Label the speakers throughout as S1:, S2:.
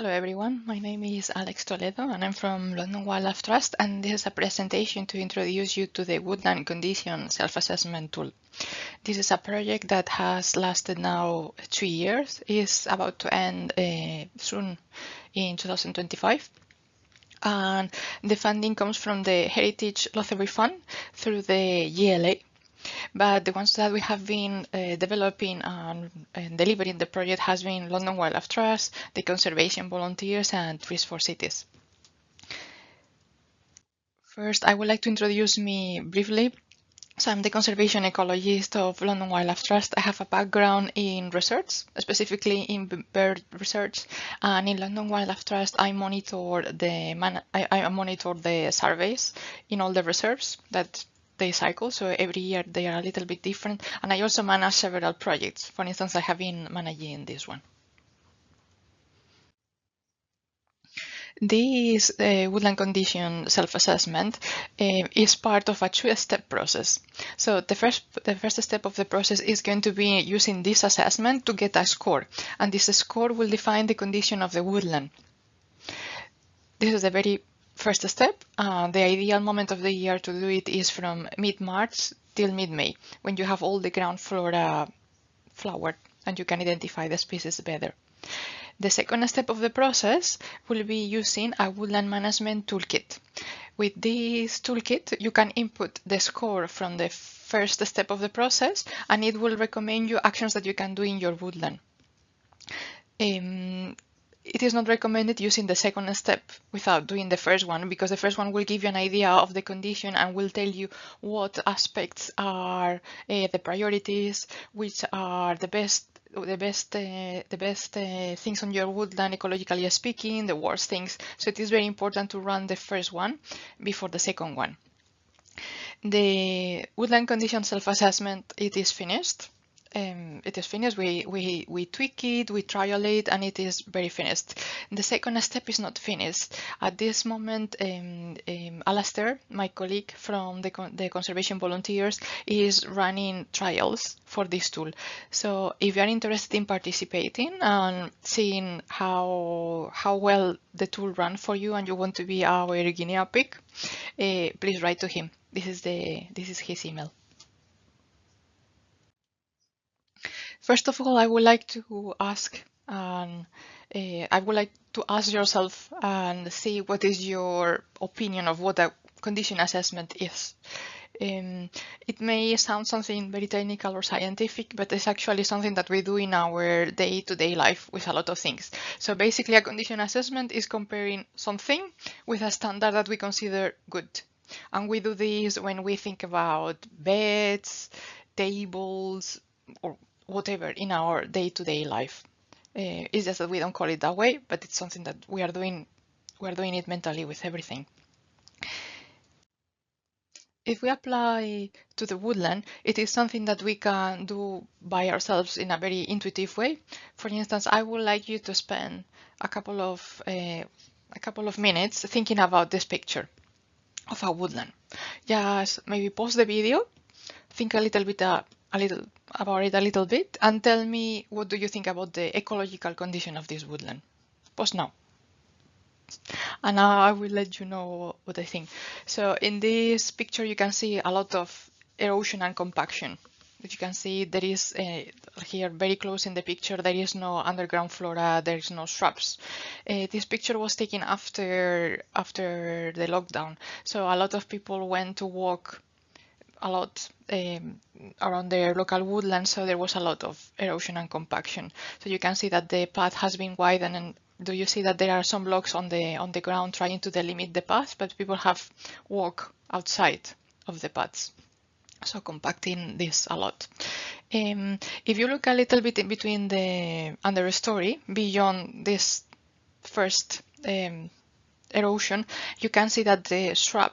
S1: Hello everyone, my name is Alex Toledo and I'm from London Wildlife Trust, and this is a presentation to introduce you to the Woodland Condition Self-Assessment Tool. This is a project that has lasted now 2 years, is about to end soon in 2025. And the funding comes from the Heritage Lothbury Fund through the GLA. But the ones that we have been developing and delivering the project has been London Wildlife Trust, the Conservation Volunteers, and Trees for Cities. First, I would like to introduce me briefly. So I'm the conservation ecologist of London Wildlife Trust. I have a background in research, specifically in bird research, and in London Wildlife Trust, I monitor I monitor the surveys in all the reserves that they cycle. So every year they are a little bit different, and I also manage several projects. For instance, I have been managing this one. This woodland condition self-assessment is part of a two-step process. So the first step of the process is going to be using this assessment to get a score, and this score will define the condition of the woodland. This is the very first step. The ideal moment of the year to do it is from mid-March till mid-May, when you have all the ground flora flowered and you can identify the species better. The second step of the process will be using a woodland management toolkit. With this toolkit, you can input the score from the first step of the process, and it will recommend you actions that you can do in your woodland. It is not recommended using the second step without doing the first one, because the first one will give you an idea of the condition and will tell you what aspects are the priorities, which are the best things on your woodland ecologically speaking, the worst things. So it is very important to run the first one before the second one. The woodland condition self-assessment, it is finished. We tweak it, we trial it, and it is very finished. The second step is not finished. At this moment, Alastair, my colleague from the Conservation Volunteers, is running trials for this tool. So if you are interested in participating and seeing how well the tool runs for you and you want to be our guinea pig, please write to him. This is his email. First of all, I would like to ask, yourself and see what is your opinion of what a condition assessment is. It may sound something very technical or scientific, but it's actually something that we do in our day-to-day life with a lot of things. So basically, a condition assessment is comparing something with a standard that we consider good. And we do this when we think about beds, tables, or whatever in our day-to-day life. It's just that we don't call it that way, but it's something that we are doing it mentally with everything. If we apply to the woodland, it is something that we can do by ourselves in a very intuitive way. For instance, I would like you to spend a couple of minutes thinking about this picture of a woodland. Just maybe pause the video, think a little about it a little bit, and tell me what do you think about the ecological condition of this woodland. Pause now. And now I will let you know what I think. So in this picture, you can see a lot of erosion and compaction. As you can see, there is here very close in the picture, there is no underground flora, there is no shrubs. This picture was taken after the lockdown. So a lot of people went to walk a lot around their local woodland, so there was a lot of erosion and compaction. So you can see that the path has been widened, and do you see that there are some blocks on the ground trying to delimit the path, but people have walked outside of the paths, so compacting this a lot. If you look a little bit in between the understory, beyond this first erosion, you can see that the shrub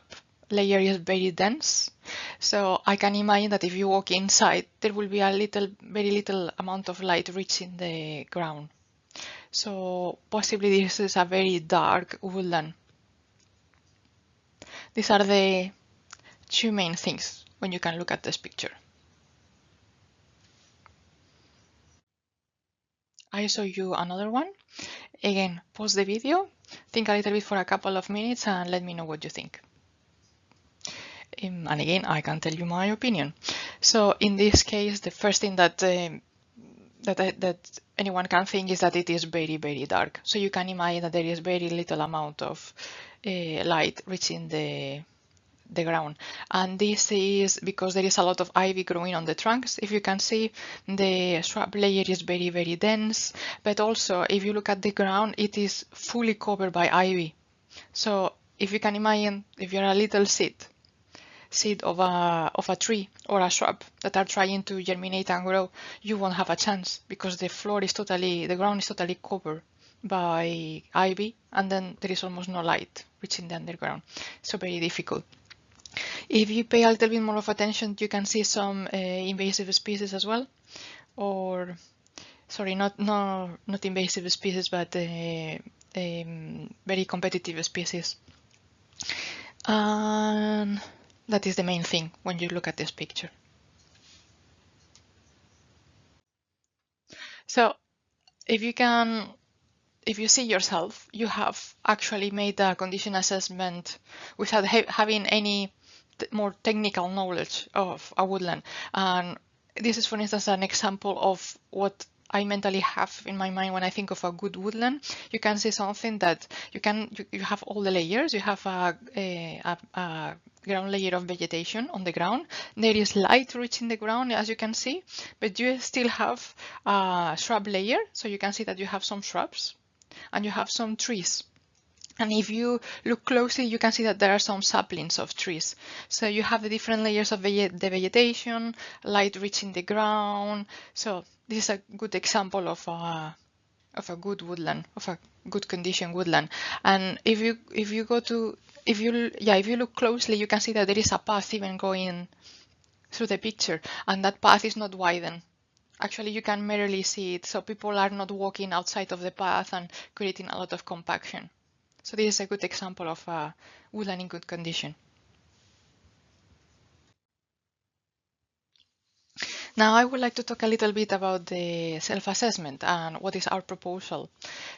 S1: layer is very dense. So I can imagine that if you walk inside, there will be very little amount of light reaching the ground. So possibly this is a very dark woodland. These are the two main things when you can look at this picture. I show you another one. Again, pause the video, think a little bit for a couple of minutes and let me know what you think. And again, I can tell you my opinion. So in this case, the first thing that that anyone can think is that it is very, very dark. So you can imagine that there is very little amount of light reaching the ground. And this is because there is a lot of ivy growing on the trunks. If you can see, the shrub layer is very, very dense. But also, if you look at the ground, it is fully covered by ivy. So if you can imagine, if you're a little seed of a tree or a shrub that are trying to germinate and grow, you won't have a chance because the ground is totally covered by ivy, and then there is almost no light reaching the underground. So very difficult. If you pay a little bit more of attention, you can see some invasive species as well, or sorry, not invasive species, but very competitive species. And that is the main thing when you look at this picture. So if you see yourself, you have actually made a condition assessment without having any more technical knowledge of a woodland. And this is, for instance, an example of what I mentally have in my mind when I think of a good woodland. You can see something that you have all the layers. You have a ground layer of vegetation on the ground. There is light reaching the ground, as you can see, but you still have a shrub layer. So you can see that you have some shrubs and you have some trees. And if you look closely, you can see that there are some saplings of trees. So you have the different layers of the vegetation, light reaching the ground. So this is a good example of a good woodland, of a good condition woodland. And if you look closely, you can see that there is a path even going through the picture, and that path is not widened. Actually, you can merely see it, so people are not walking outside of the path and creating a lot of compaction. So this is a good example of a woodland in good condition. Now I would like to talk a little bit about the self-assessment and what is our proposal.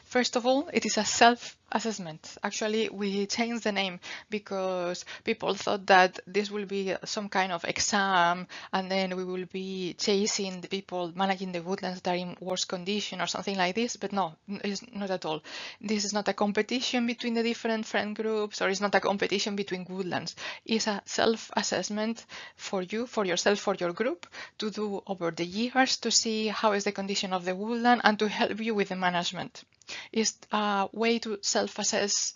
S1: First of all, it is a self-assessment. Actually, we changed the name because people thought that this will be some kind of exam and then we will be chasing the people managing the woodlands that are in worse condition or something like this. But no, it's not at all. This is not a competition between the different friend groups, or it's not a competition between woodlands. It's a self-assessment for you, for yourself, for your group to do over the years to see how is the condition of the woodland and to help you with the management. It's a way to self-assess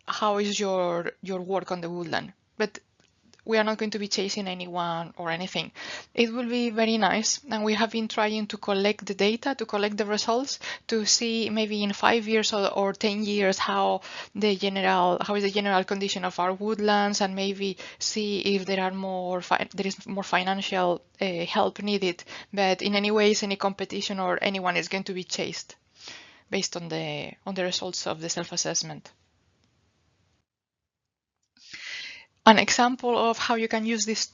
S1: how is your work on the woodland. But we are not going to be chasing anyone or anything. It will be very nice, and we have been trying to collect the data, to collect the results, to see maybe in 5 years or 10 years how is the general condition of our woodlands, and maybe see if there is more financial help needed. But in any ways, any competition or anyone is going to be chased based on the results of the self-assessment. An example of how you can use this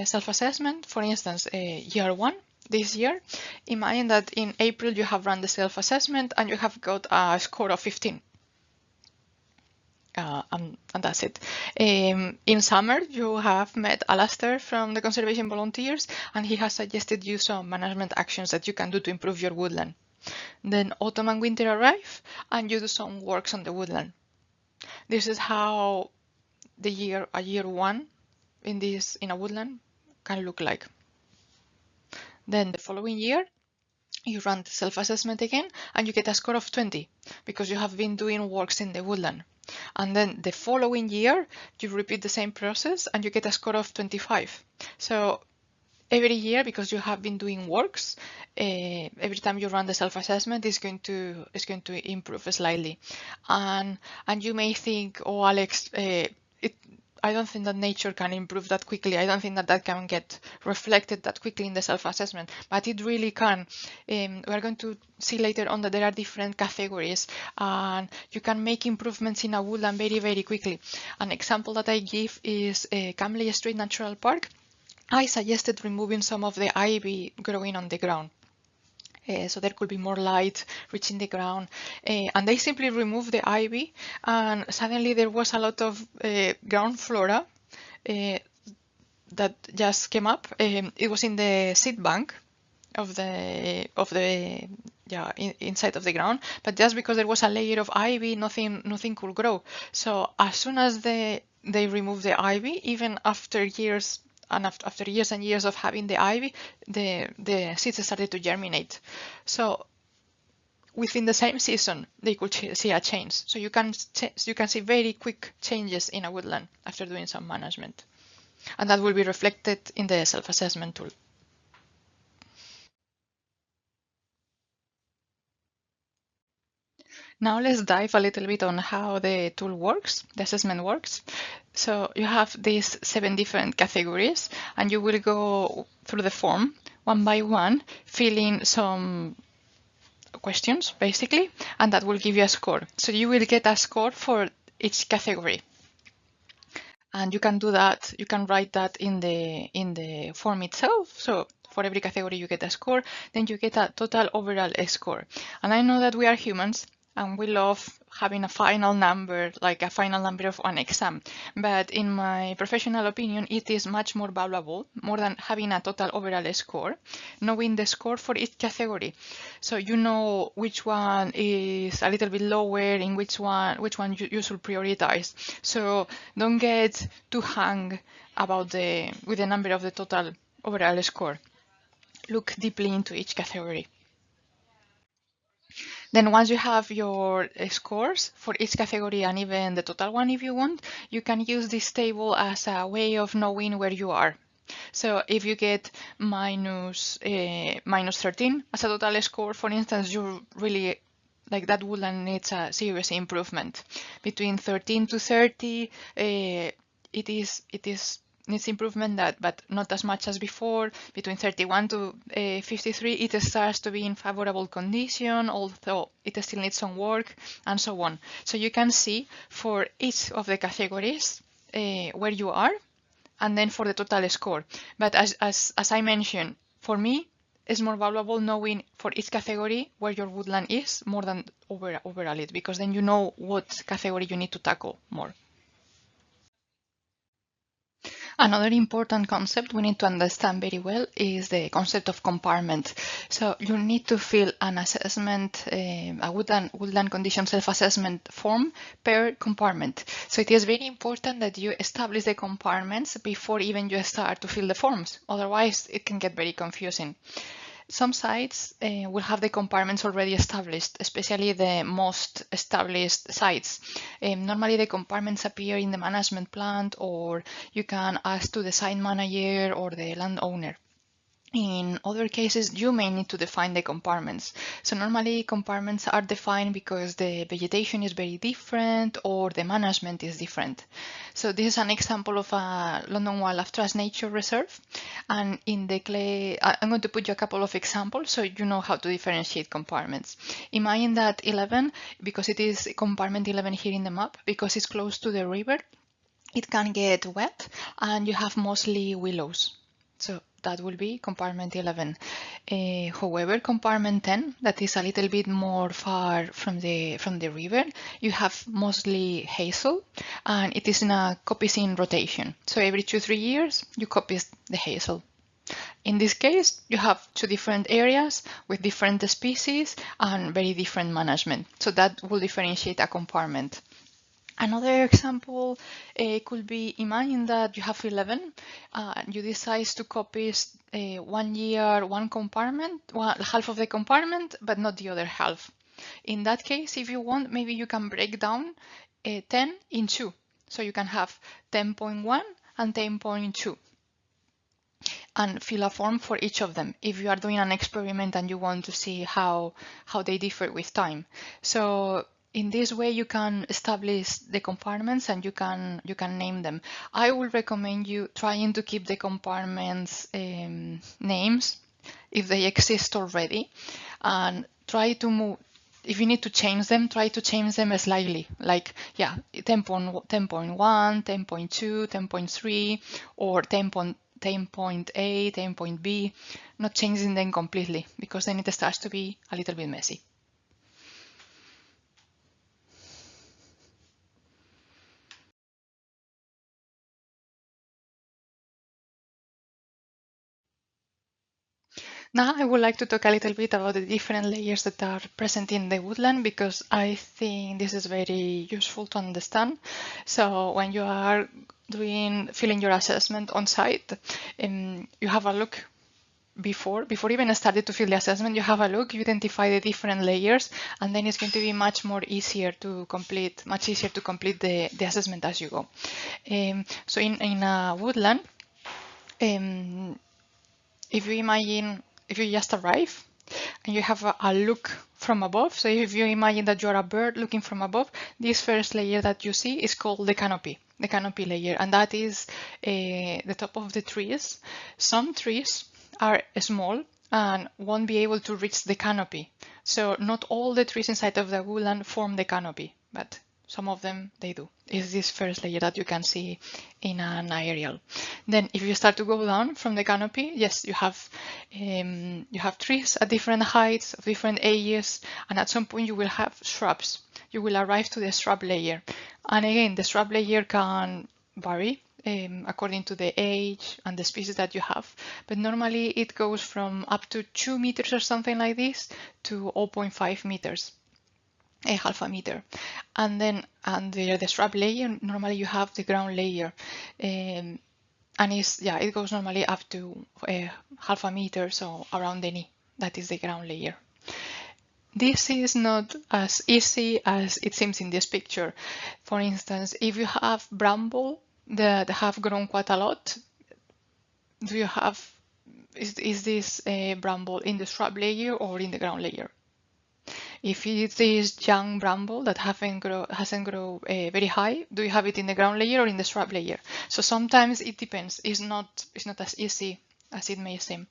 S1: self-assessment, for instance, year one, this year, imagine that in April you have run the self-assessment and you have got a score of 15. And that's it. In summer, you have met Alastair from the Conservation Volunteers, and he has suggested you some management actions that you can do to improve your woodland. Then autumn and winter arrive, and you do some works on the woodland. This is how a year one in a woodland can look like. Then the following year, you run the self-assessment again and you get a score of 20 because you have been doing works in the woodland. And then the following year, you repeat the same process and you get a score of 25. So every year, because you have been doing works, every time you run the self-assessment, is going to improve slightly. And you may think, oh, Alex, I don't think that nature can improve that quickly. I don't think that can get reflected that quickly in the self-assessment, but it really can. We're going to see later on that there are different categories and you can make improvements in a woodland very, very quickly. An example that I give is Camley Street Natural Park. I suggested removing some of the ivy growing on the ground. So there could be more light reaching the ground. And they simply removed the ivy, and suddenly there was a lot of ground flora uh, that just came up. It was in the seed bank of the yeah inside of the ground, but just because there was a layer of ivy, nothing could grow. So as soon as they removed the ivy, even after years and after years and years of having the ivy, the seeds started to germinate. So within the same season, they could see a change. So you can see very quick changes in a woodland after doing some management, and that will be reflected in the self-assessment tool. Now let's dive a little bit on how the tool works, the assessment works. So you have these 7 different categories, and you will go through the form one by one, filling some questions basically, and that will give you a score. So you will get a score for each category. And you can do that, you can write that in the form itself. So for every category you get a score, then you get a total overall score. And I know that we are humans and we love having a final number, like a final number of an exam. But in my professional opinion, it is much more valuable, more than having a total overall score, knowing the score for each category. So you know which one is a little bit lower, in which one you should prioritize. So don't get too hung about with the number of the total overall score. Look deeply into each category. Then once you have your scores for each category and even the total one if you want, you can use this table as a way of knowing where you are. So if you get minus 13 as a total score, for instance, you really like that woodland needs a serious improvement. Between 13 to 30, it is needs improvement, but not as much as before. Between 31 to 53, it starts to be in favorable condition, although it still needs some work, and so on. So you can see for each of the categories where you are, and then for the total score. But as I mentioned, for me, it's more valuable knowing for each category where your woodland is more than overall it, because then you know what category you need to tackle more. Another important concept we need to understand very well is the concept of compartment. So you need to fill an assessment, a woodland condition self-assessment form per compartment. So it is very important that you establish the compartments before even you start to fill the forms. Otherwise, it can get very confusing. Some sites will have the compartments already established, especially the most established sites. Normally the compartments appear in the management plan, or you can ask to the site manager or the landowner. In other cases, you may need to define the compartments. So normally compartments are defined because the vegetation is very different or the management is different. So this is an example of a London Wildlife Trust Nature Reserve. And in the clay, I'm going to put you a couple of examples so you know how to differentiate compartments. Imagine that 11, because it is compartment 11 here in the map, because it's close to the river, it can get wet and you have mostly willows. So that will be compartment 11. However, compartment 10, that is a little bit more far from the river, you have mostly hazel, and it is in a coppicing rotation. So every 2-3 years, you coppice the hazel. In this case, you have 2 different areas with different species and very different management. So that will differentiate a compartment. Another example could be, imagine that you have 11, you decide to copy 1 year, one compartment, half of the compartment, but not the other half. In that case, if you want, maybe you can break down 10 in 2. So you can have 10.1 and 10.2 and fill a form for each of them if you are doing an experiment and you want to see how they differ with time. So in this way, you can establish the compartments and you can name them. I would recommend you trying to keep the compartments names if they exist already, and try to move. If you need to change them, try to change them slightly, like 10.1, 10.2, 10.3, or tame point A, tame point B, not changing them completely, because then it starts to be a little bit messy. Now I would like to talk a little bit about the different layers that are present in the woodland, because I think this is very useful to understand. So when you are filling your assessment on site, you have a look before even started to fill the assessment, you have a look, you identify the different layers, and then it's going to be much easier to complete the assessment as you go. So in a woodland, if you just arrive and you have a look from above, so if you imagine that you're a bird looking from above, this first layer that you see is called the canopy layer, and that is the top of the trees. Some trees are small and won't be able to reach the canopy, so not all the trees inside of the woodland form the canopy, but some of them they do. Is this first layer that you can see in an aerial. Then if you start to go down from the canopy, yes, you have trees at different heights, of different ages, and at some point you will have shrubs. You will arrive to the shrub layer. And again, the shrub layer can vary according to the age and the species that you have. But normally it goes from up to 2 meters or something like this to 0.5 meters. A half a meter. And then under the shrub layer, normally you have the ground layer. And it goes normally up to half a meter, so around the knee. That is the ground layer. This is not as easy as it seems in this picture. For instance, if you have bramble that have grown quite a lot, is this bramble in the shrub layer or in the ground layer? If it is young bramble that hasn't grown very high, do you have it in the ground layer or in the shrub layer? So sometimes it depends. It's not as easy as it may seem.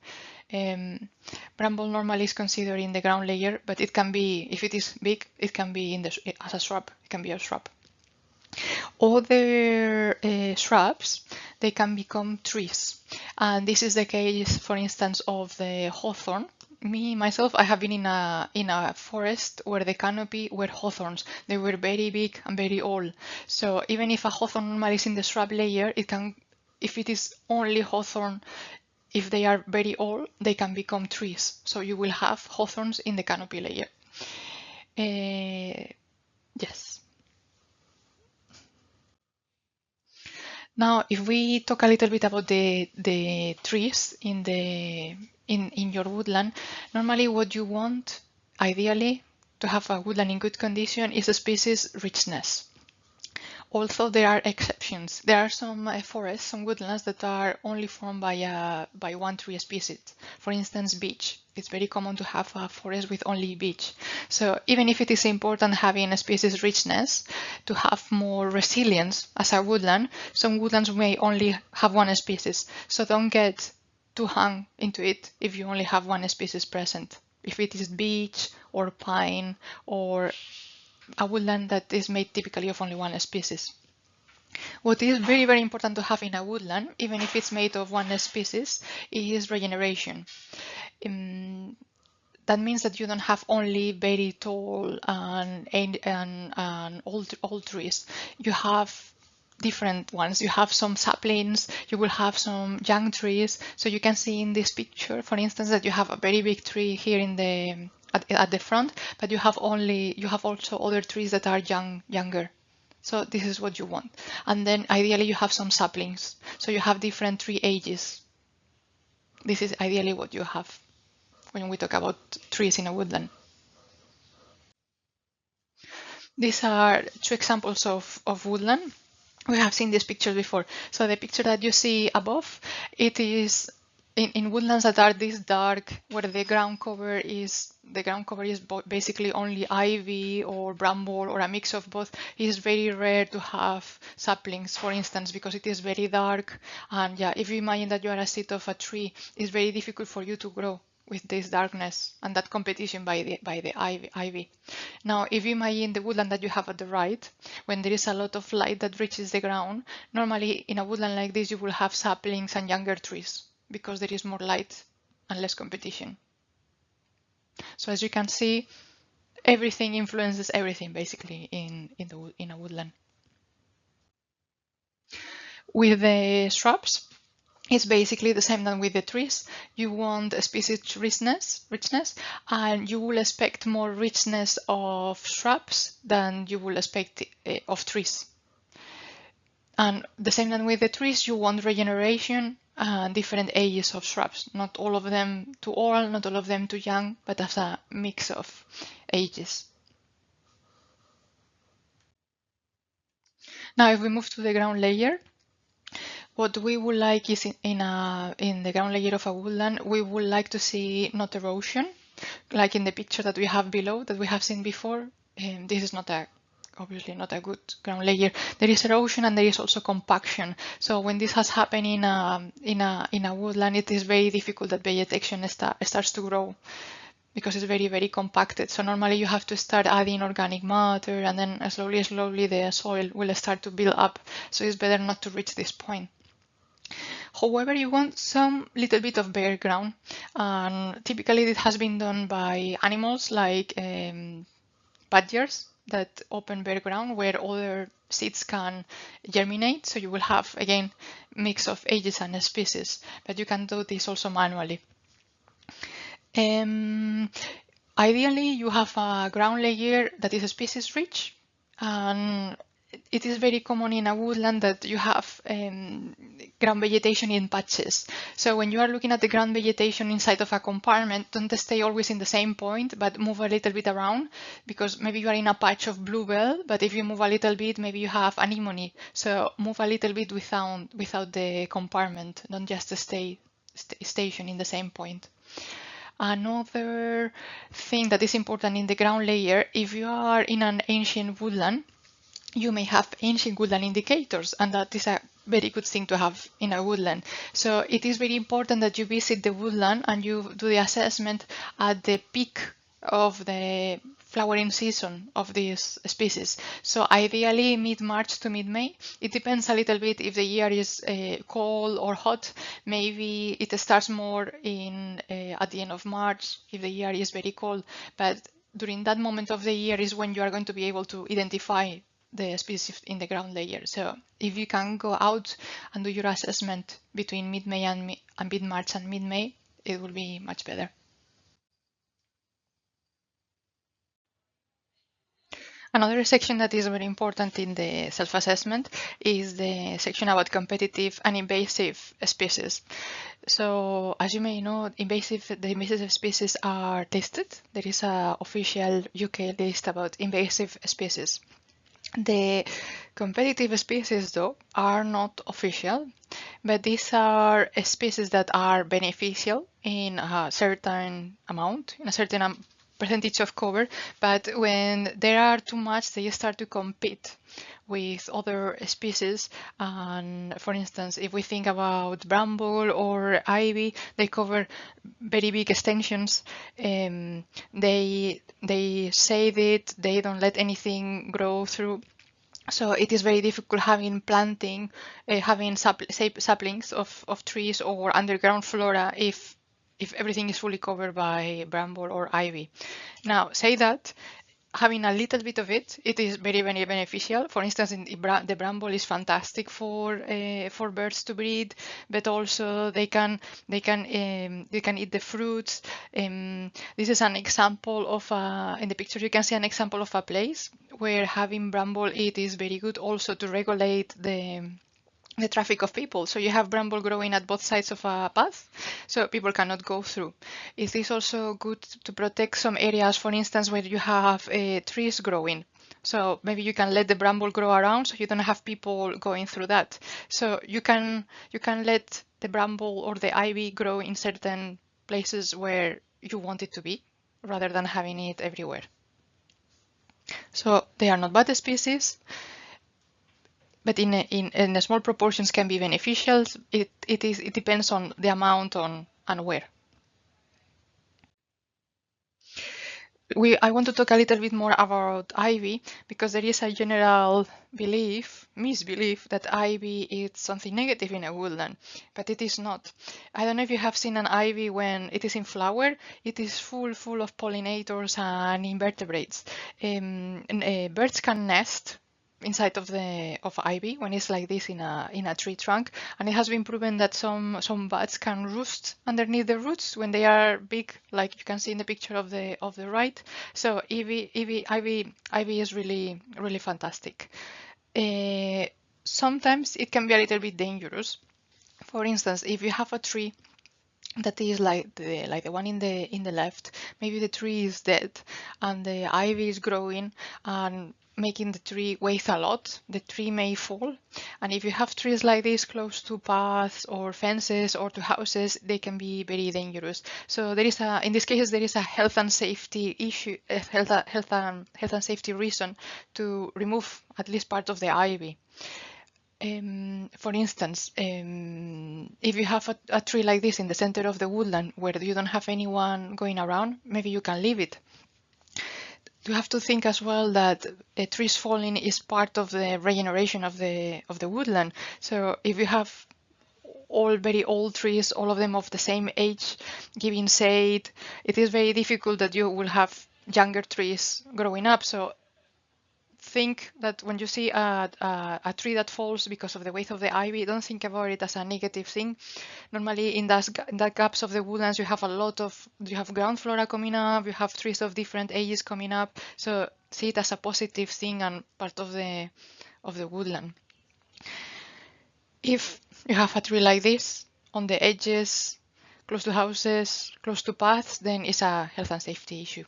S1: Bramble normally is considered in the ground layer, but it can be, if it is big, it can be as a shrub. It can be a shrub. Other shrubs, they can become trees. And this is the case, for instance, of the hawthorn. Myself, I have been in a forest where the canopy were hawthorns. They were very big and very old. So even if a hawthorn normally is in the shrub layer, if it is only hawthorn, if they are very old, they can become trees. So you will have hawthorns in the canopy layer. Yes. Now, if we talk a little bit about the trees in your woodland, normally what you want, ideally, to have a woodland in good condition is a species richness. Although there are exceptions. There are some forests, some woodlands that are only formed by one tree species. For instance, beech. It's very common to have a forest with only beech. So even if it is important having a species richness to have more resilience as a woodland, some woodlands may only have one species. So don't get too hung into it if you only have one species present. If it is beech or pine or a woodland that is made typically of only one species. What is very, very important to have in a woodland, even if it's made of one species, is regeneration. That means that you don't have only very tall and old trees. You have different ones. You have some saplings, you will have some young trees. So you can see in this picture, for instance, that you have a very big tree here at the front, but you have also other trees that are younger. So this is what you want. And then ideally you have some saplings. So you have different tree ages. This is ideally what you have when we talk about trees in a woodland. These are two examples of woodland. We have seen this picture before. So the picture that you see above, it is in woodlands that are this dark, where the ground cover is basically only ivy or bramble or a mix of both. It is very rare to have saplings, for instance, because it is very dark. And yeah, if you imagine that you are a seat of a tree, it's very difficult for you to grow with this darkness and that competition by the ivy. Now, if you imagine the woodland that you have at the right, when there is a lot of light that reaches the ground, normally in a woodland like this, you will have saplings and younger trees because there is more light and less competition. So as you can see, everything influences everything basically in a woodland. With the shrubs, it's basically the same than with the trees. You want a species richness, and you will expect more richness of shrubs than you will expect of trees. And the same than with the trees, you want regeneration and different ages of shrubs. Not all of them too old, not all of them too young, but as a mix of ages. Now, if we move to the ground layer, what we would like is in the ground layer of a woodland, we would like to see not erosion, like in the picture that we have below, that we have seen before. This is obviously not a good ground layer. There is erosion and there is also compaction. So when this has happened in a woodland, it is very difficult that vegetation starts to grow because it's very, very compacted. So normally you have to start adding organic matter, and then slowly the soil will start to build up. So it's better not to reach this point. However, you want some little bit of bare ground, and typically it has been done by animals like badgers that open bare ground where other seeds can germinate. So you will have, again, mix of ages and species, but you can do this also manually. Ideally, you have a ground layer that is species rich, and it is very common in a woodland that you have ground vegetation in patches. So when you are looking at the ground vegetation inside of a compartment, don't stay always in the same point, but move a little bit around, because maybe you are in a patch of bluebell, but if you move a little bit, maybe you have anemone. So move a little bit without the compartment. Don't just stay stationed in the same point. Another thing that is important in the ground layer, if you are in an ancient woodland, you may have ancient woodland indicators, and that is a very good thing to have in a woodland. So it is very important that you visit the woodland and you do the assessment at the peak of the flowering season of these species. So ideally mid-March to mid-May. It depends a little bit if the year is cold or hot. Maybe it starts more at the end of March if the year is very cold. But during that moment of the year is when you are going to be able to identify the species in the ground layer. So if you can go out and do your assessment between mid-May and mid-March and mid-May, it will be much better. Another section that is very important in the self-assessment is the section about competitive and invasive species. So as you may know, the invasive species are listed. There is an official UK list about invasive species. The competitive species, though, are not official, but these are species that are beneficial in a certain amount, in a certain percentage of cover, but when there are too much, they start to compete with other species. And for instance, if we think about bramble or ivy, they cover very big extensions. They shade it, they don't let anything grow through. So it is very difficult having saplings of trees or underground flora if everything is fully covered by bramble or ivy. Now, say that having a little bit of it is very, very beneficial. For instance, the bramble is fantastic for birds to breed, but also they can eat the fruits. This is an example of in the picture you can see an example of a place where having bramble is very good also to regulate the traffic of people. So you have bramble growing at both sides of a path, so people cannot go through. It is also good to protect some areas, for instance, where you have trees growing. So maybe you can let the bramble grow around, so you don't have people going through that. So you can let the bramble or the ivy grow in certain places where you want it to be, rather than having it everywhere. So they are not bad species, but in small proportions can be beneficial. It depends on the amount and where. I want to talk a little bit more about ivy because there is a general misbelief that ivy is something negative in a woodland, but it is not. I don't know if you have seen an ivy when it is in flower. It is full of pollinators and invertebrates. Birds can nest inside of ivy when it's like this in a tree trunk, and it has been proven that some bats can roost underneath the roots when they are big, like you can see in the picture of the right. So ivy is really fantastic. uh, Sometimes it can be a little bit dangerous. For instance, if you have a tree that is like the one in the left, maybe the tree is dead and the ivy is growing and making the tree weigh a lot, the tree may fall. And if you have trees like this close to paths or fences or to houses, they can be very dangerous. So there is in this case there is a health and safety issue, health and safety reason to remove at least part of the ivy. For instance, if you have a tree like this in the center of the woodland where you don't have anyone going around, maybe you can leave it. You have to think as well that trees falling is part of the regeneration of the woodland. So if you have all very old trees, all of them of the same age, giving shade, it is very difficult that you will have younger trees growing up. So think that when you see a tree that falls because of the weight of the ivy, don't think about it as a negative thing. Normally in that gaps of the woodlands, you have you have ground flora coming up, you have trees of different ages coming up. So see it as a positive thing and part of the woodland. If you have a tree like this on the edges, close to houses, close to paths, then it's a health and safety issue.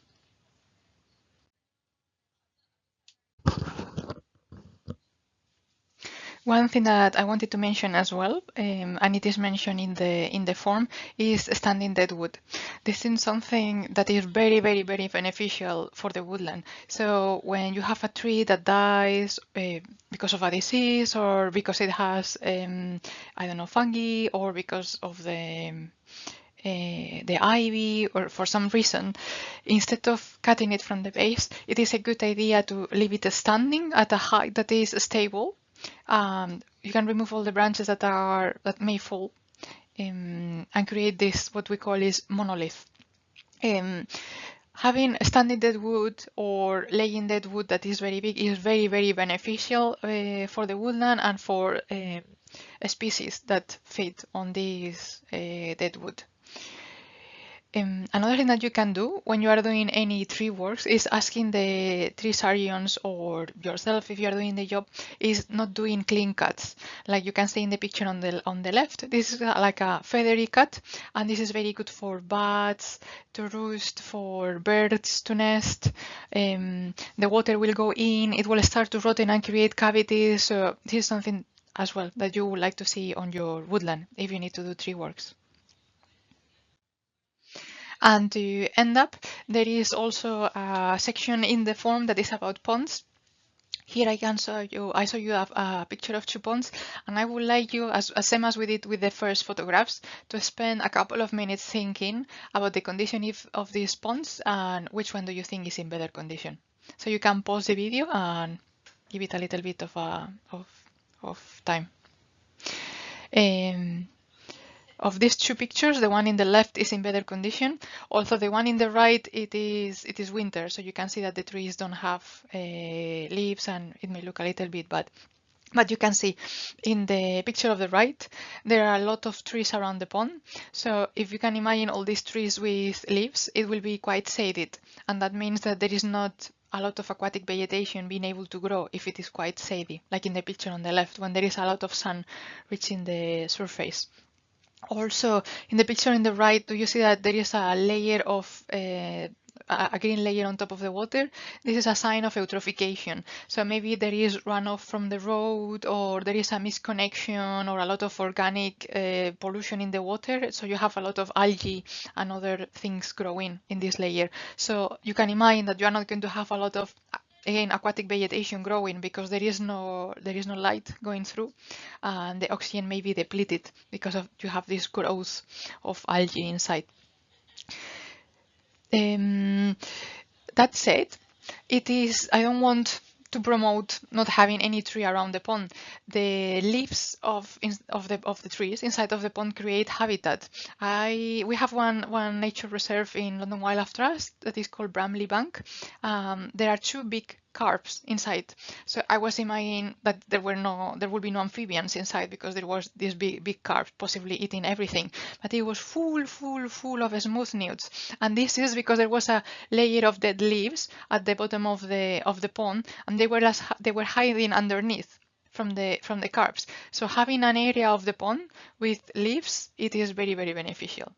S1: One thing that I wanted to mention as well, and it is mentioned in the form, is standing deadwood. This is something that is very beneficial for the woodland. So when you have a tree that dies because of a disease or because it has I don't know, fungi, or because of the ivy, or for some reason, instead of cutting it from the base, it is a good idea to leave it standing at a height that is stable. You can remove all the branches that may fall, and create this what we call is monolith. Having standing dead wood or laying dead wood that is very big is very beneficial for the woodland and for species that feed on this dead wood. Another thing that you can do when you are doing any tree works is asking the tree surgeons or yourself, if you are doing the job, is not doing clean cuts. Like you can see in the picture on the left, this is like a feathery cut, and this is very good for bats to roost, for birds to nest. The water will go in, it will start to rot and create cavities. So this is something as well that you would like to see on your woodland if you need to do tree works. And to end up, there is also a section in the form that is about ponds. Here I show you a picture of two ponds, and I would like you, as same as we did with the first photographs, to spend a couple of minutes thinking about the condition of these ponds and which one do you think is in better condition. So you can pause the video and give it a little bit of time. Of these two pictures, the one in the left is in better condition. Also, the one in the right, it is winter, so you can see that the trees don't have leaves, and it may look a little bit bad. But you can see in the picture of the right, there are a lot of trees around the pond. So if you can imagine all these trees with leaves, it will be quite shaded. And that means that there is not a lot of aquatic vegetation being able to grow if it is quite shady, like in the picture on the left, when there is a lot of sun reaching the surface. Also, in the picture on the right, do you see that there is a layer of a green layer on top of the water? This is a sign of eutrophication. So maybe there is runoff from the road, or there is a misconnection, or a lot of organic pollution in the water. So you have a lot of algae and other things growing in this layer. So you can imagine that you are not going to have a lot of, again, aquatic vegetation growing because there is no light going through, and the oxygen may be depleted because of you have this growth of algae inside. That said, I don't want to promote not having any tree around the pond. The leaves of the trees inside of the pond create habitat. We have one nature reserve in London Wildlife Trust that is called Bramley Bank. There are two big carps inside. So I was imagining that there would be no amphibians inside because there was this big carp possibly eating everything. But it was full of smooth newts. And this is because there was a layer of dead leaves at the bottom of the pond, and they were hiding underneath from the carps. So having an area of the pond with leaves, it is very beneficial.